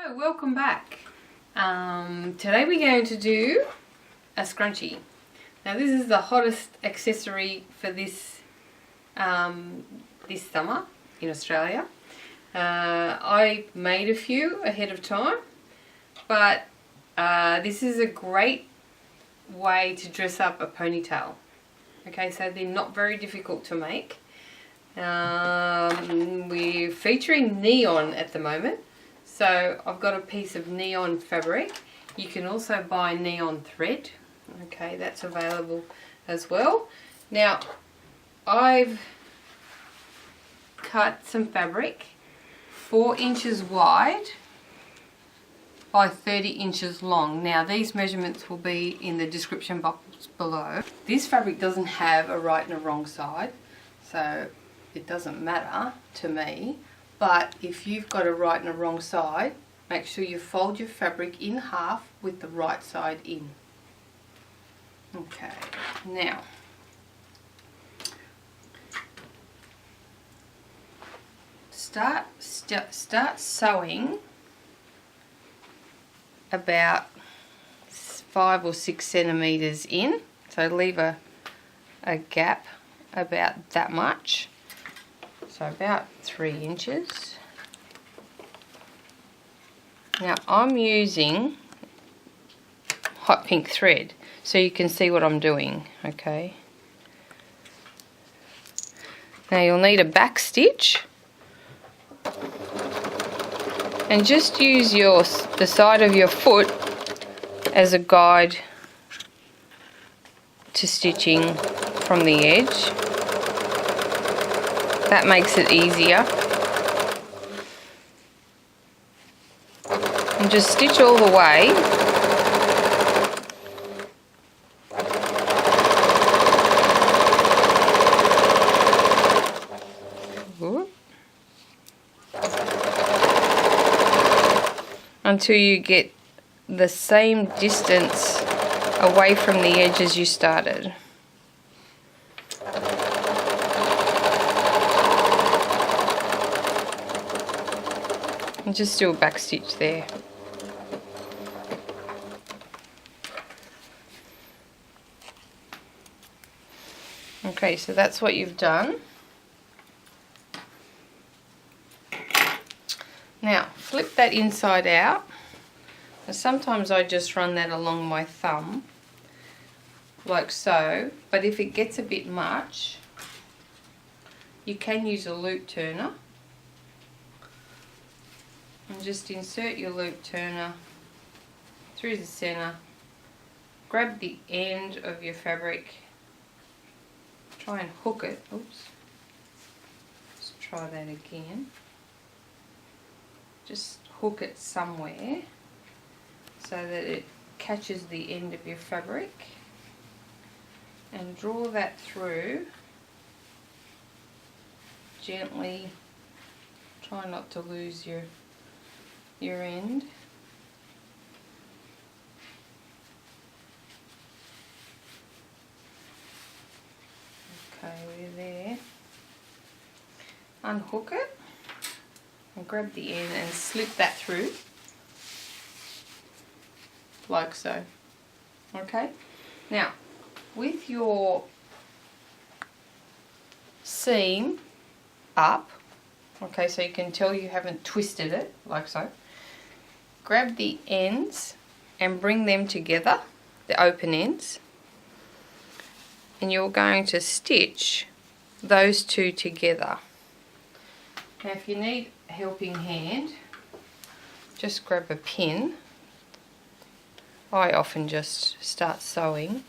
So welcome back. Today we're going to do a scrunchie. Now this is the hottest accessory for this this summer in Australia. I made a few ahead of time, but this is a great way to dress up a ponytail. Okay, so they're not very difficult to make. We're featuring neon at the moment. So I've got a piece of neon fabric. You can also buy neon thread. Okay, that's available as well. Now I've cut some fabric 4 inches wide by 30 inches long. Now these measurements will be in the description box below. This fabric doesn't have a right and a wrong side, so it doesn't matter to me. But if you've got a right and a wrong side, make sure you fold your fabric in half with the right side in. Okay, now start sewing about 5 or 6 centimeters in. So leave a gap about that much. So about 3 inches. Now I'm using hot pink thread so you can see what I'm doing, okay? Now you'll need a back stitch, and just use the side of your foot as a guide to stitching from the edge. That makes it easier. And just stitch all the way. Until you get the same distance away from the edge as you started. And just do a back stitch there. Okay, so that's what you've done. Now flip that inside out. And sometimes I just run that along my thumb like so, but if it gets a bit much, you can use a loop turner. And just insert your loop turner through the center, grab the end of your fabric, try and hook it. Oops, let's try that again. Just hook it somewhere so that it catches the end of your fabric, and draw that through gently. Try not to lose your end. Okay, we're there. Unhook it and grab the end and slip that through like so. Okay, now with your seam up, okay, so you can tell you haven't twisted it like so, grab the ends and bring them together, the open ends, and you're going to stitch those two together. Now if you need a helping hand, just grab a pin. I often just start sewing.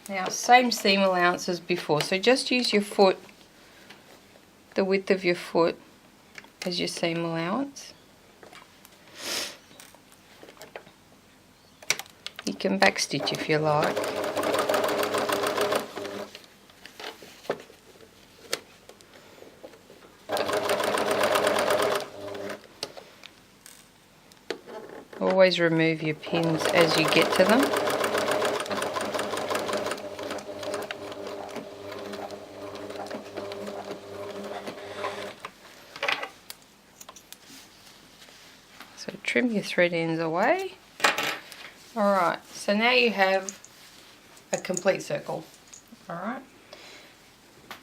Now same seam allowance as before, so just use your foot, the width of your foot as your seam allowance. You can backstitch if you like. always remove your pins as you get to them. So trim your thread ends away. Alright, so now you have a complete circle. Alright.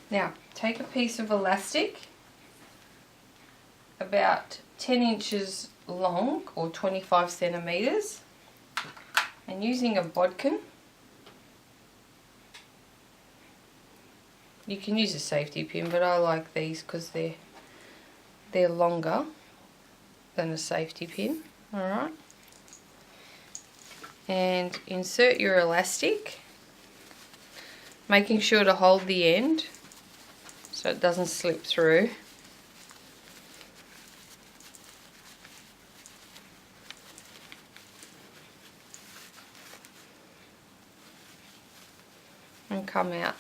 Now take a piece of elastic about 10 inches long or 25 centimeters, and using a bodkin, you can use a safety pin, but I like these because they're longer than a safety pin. Alright, and insert your elastic, making sure to hold the end so it doesn't slip through. And come out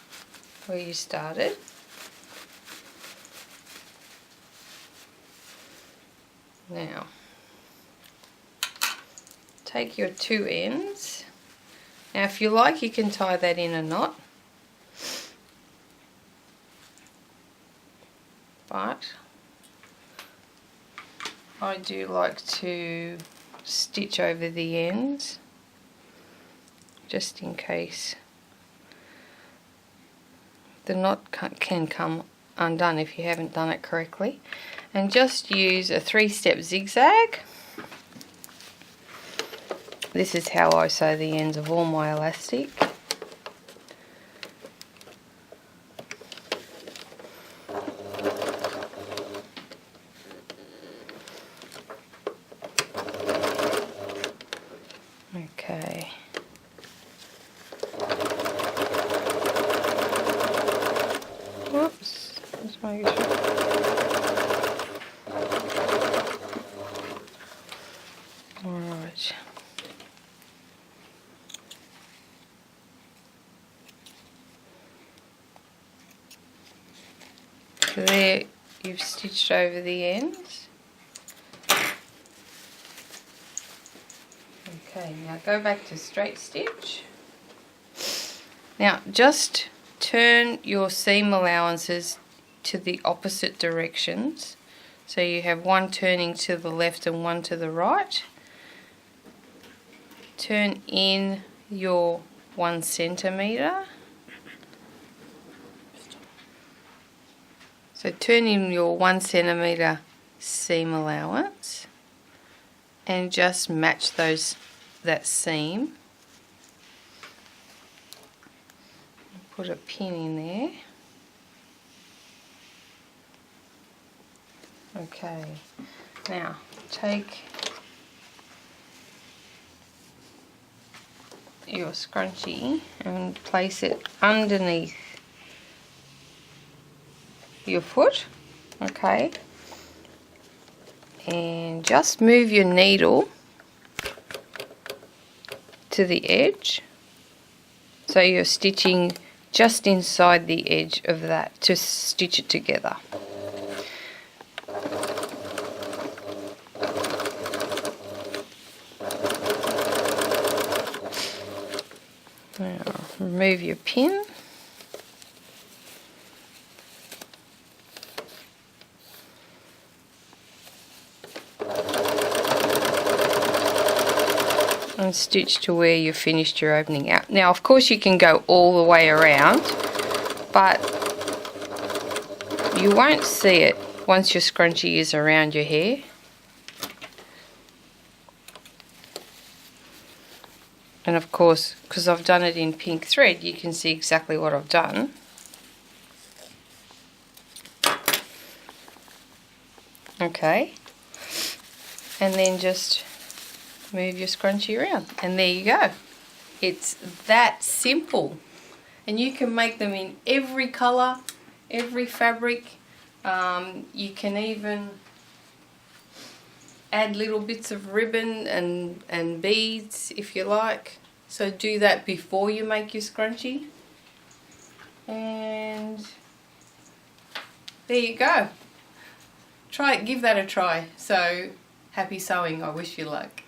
where you started. Now take your two ends. Now if you like, you can tie that in a knot, but I do like to stitch over the ends just in case the knot can come undone if you haven't done it correctly. And just use a 3-step zigzag. This is how I sew the ends of all my elastic. Okay. Whoops, just making sure. Alright. So there you've stitched over the ends. Okay, now go back to straight stitch. Now just turn your seam allowances to the opposite directions. So you have one turning to the left and one to the right. Turn in your 1 centimeter. So turn in your 1 centimeter seam allowance and just match that seam. Put a pin in there. Okay, now take your scrunchie and place it underneath your foot, okay, and just move your needle to the edge so you're stitching just inside the edge of that to stitch it together. Now remove your pin. And stitch to where you've finished your opening out. Now of course you can go all the way around, but you won't see it once your scrunchie is around your hair. And of course, because I've done it in pink thread, you can see exactly what I've done. Okay, and then just move your scrunchie around, and there you go. It's that simple, and you can make them in every colour, every fabric. You can even add little bits of ribbon and beads if you like. So do that before you make your scrunchie, and there you go. Try it, give that a try. So happy sewing, I wish you luck.